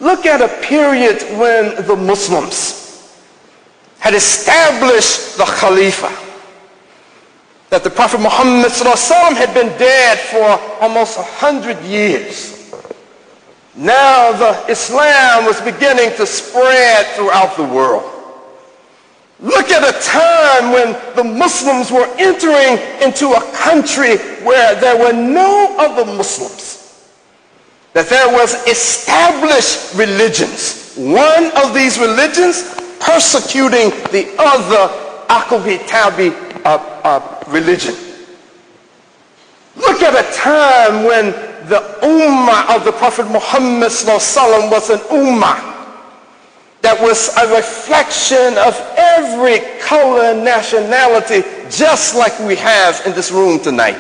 Look at a period when the Muslims had established the Khalifa, that the Prophet Muhammad ﷺ had been dead for almost 100 years. Now the Islam was beginning to spread throughout the world. Look at a time when the Muslims were entering into a country where there were no other Muslims, that there was established religions. One of these religions persecuting the other Aqabi-Tabi religion. Look at a time when the ummah of the Prophet Muhammad ﷺ was an ummah that was a reflection of every color and nationality, just like we have in this room tonight.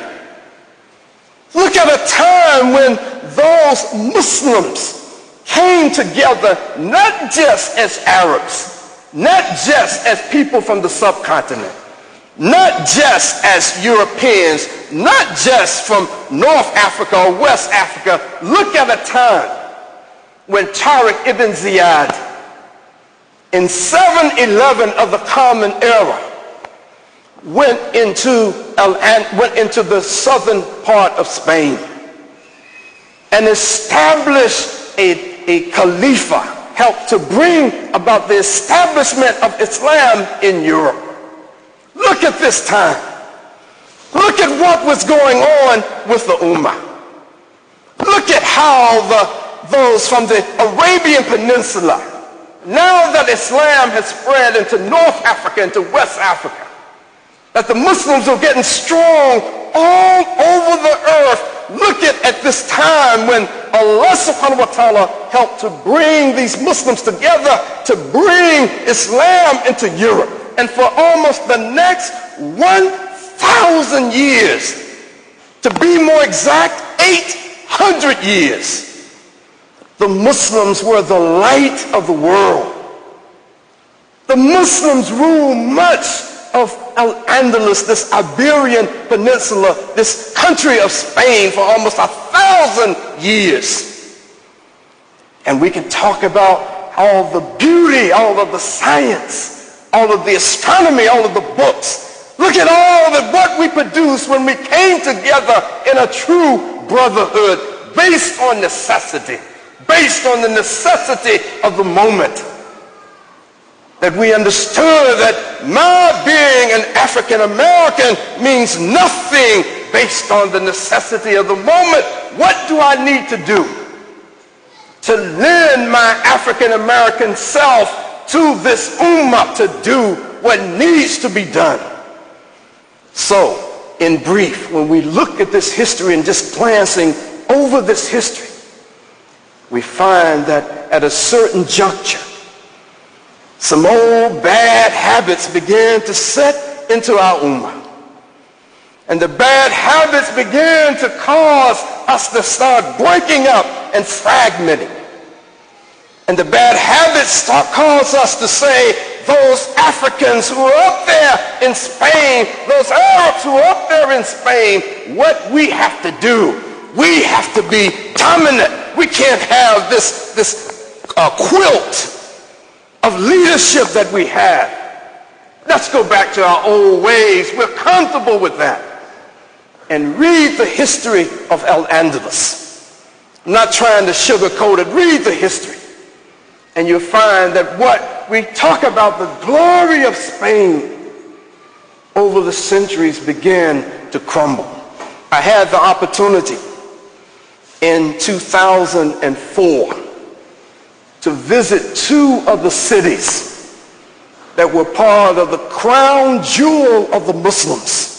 Look at a time when those Muslims came together not just as Arabs, not just as people from the subcontinent, not just as Europeans, not just from North Africa or West Africa. Look at a time when Tariq ibn Ziyad, in 711 of the Common Era, went into the southern part of Spain and established a Khalifa, helped to bring about the establishment of Islam in Europe. Look at this time. Look at what was going on with the Ummah. Look at how those from the Arabian Peninsula, now that Islam has spread into North Africa, into West Africa, that the Muslims are getting strong all over the earth. Look at this time when Allah subhanahu wa ta'ala helped to bring these Muslims together to bring Islam into Europe. And for almost the next 1,000 years, to be more exact, 800 years, the Muslims were the light of the world. The Muslims ruled much of Al-Andalus, this Iberian Peninsula, this country of Spain, for almost 1,000 years. And we can talk about all the beauty, all of the science, all of the astronomy, all of the books. Look at all of what we produced when we came together in a true brotherhood based on necessity. Based on the necessity of the moment. That we understood that my being an African American means nothing based on the necessity of the moment. What do I need to do to lend my African American self to this ummah to do what needs to be done? So, in brief, when we look at this history and just glancing over this history, we find that at a certain juncture, some old bad habits began to set into our ummah. And the bad habits began to cause us to start breaking up and fragmenting. And the bad habits cause us to say, those Africans who are up there in Spain, those Arabs who are up there in Spain, what we have to do, we have to be dominant. We can't have this quilt of leadership that we have. Let's go back to our old ways. We're comfortable with that. And read the history of Al-Andalus. I'm not trying to sugarcoat it. Read the history. And you'll find that what we talk about, the glory of Spain, over the centuries began to crumble. I had the opportunity in 2004 to visit two of the cities that were part of the crown jewel of the Muslims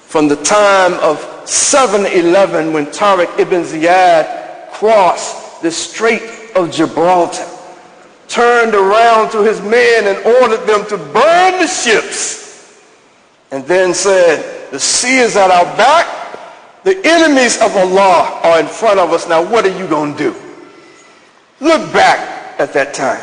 from the time of 711, when Tariq ibn Ziyad crossed the Strait of Gibraltar, turned around to his men and ordered them to burn the ships, and then said, the sea is at our back, the enemies of Allah are in front of us. Now what are you going to do? Look back at that time,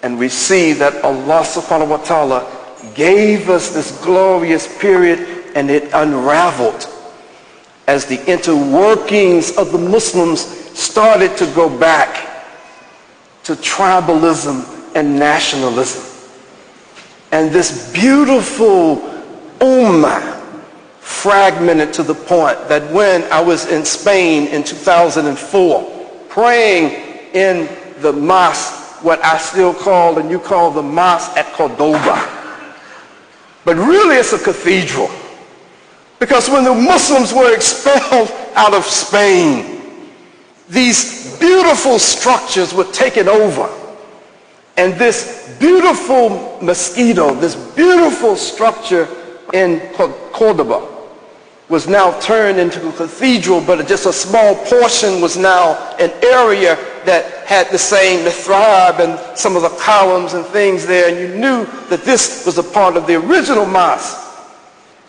and we see that Allah subhanahu wa ta'ala gave us this glorious period, and it unraveled as the interworkings of the Muslims started to go back to tribalism and nationalism. And this beautiful ummah fragmented to the point that when I was in Spain in 2004, praying in the mosque, what I still call and you call the mosque at Cordoba, but really it's a cathedral, because when the Muslims were expelled out of Spain, these beautiful structures were taken over, and this beautiful mosquito, this beautiful structure in Cordoba was now turned into a cathedral, but just a small portion was now an area that had the same mihrab and some of the columns and things there, and you knew that this was a part of the original mosque.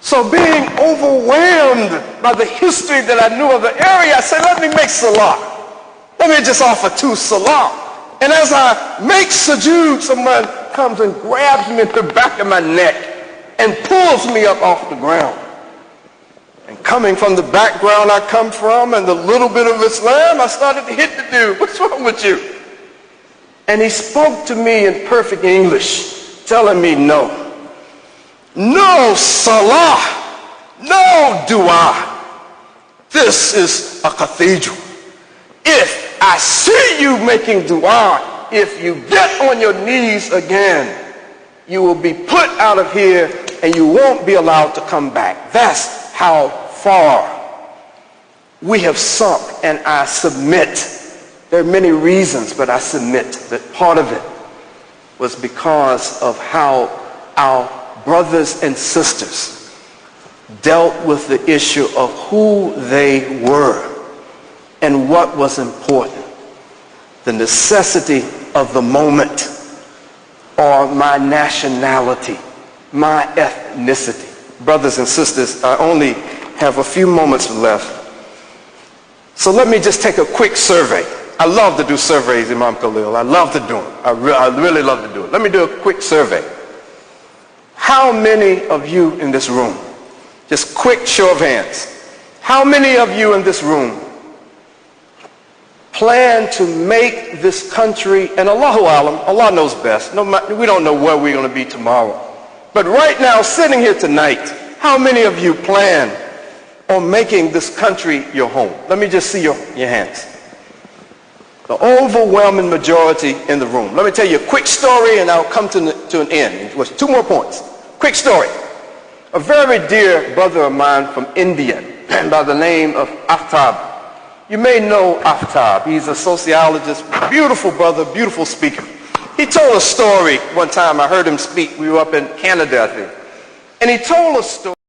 So being overwhelmed by the history that I knew of the area, I said, let me make salah. Let me just offer 2 salah. And as I make sujood, someone comes and grabs me in the back of my neck and pulls me up off the ground. And coming from the background I come from and the little bit of Islam, I started to hit the dude. What's wrong with you? And he spoke to me in perfect English, telling me no. No salah, no dua. This is a cathedral. If I see you making dua, if you get on your knees again, you will be put out of here and you won't be allowed to come back. That's how far we have sunk, and I submit. There are many reasons, but I submit that part of it was because of how our brothers and sisters dealt with the issue of who they were and what was important. The necessity of the moment, or my nationality, my ethnicity. Brothers and sisters, I only have a few moments left. So let me just take a quick survey. I love to do surveys, Imam Khalil. I love to do them. I really love to do it. Let me do a quick survey. How many of you in this room, just quick show of hands, how many of you in this room plan to make this country, and Allahu Alam, Allah knows best, we don't know where we're going to be tomorrow. But right now, sitting here tonight, how many of you plan on making this country your home? Let me just see your hands. The overwhelming majority in the room. Let me tell you a quick story and I'll come to an end. It was 2 more points. Quick story. A very dear brother of mine from India by the name of Aftab. You may know Aftab. He's a sociologist, beautiful brother, beautiful speaker. He told a story one time. I heard him speak. We were up in Canada, I think. And he told a story.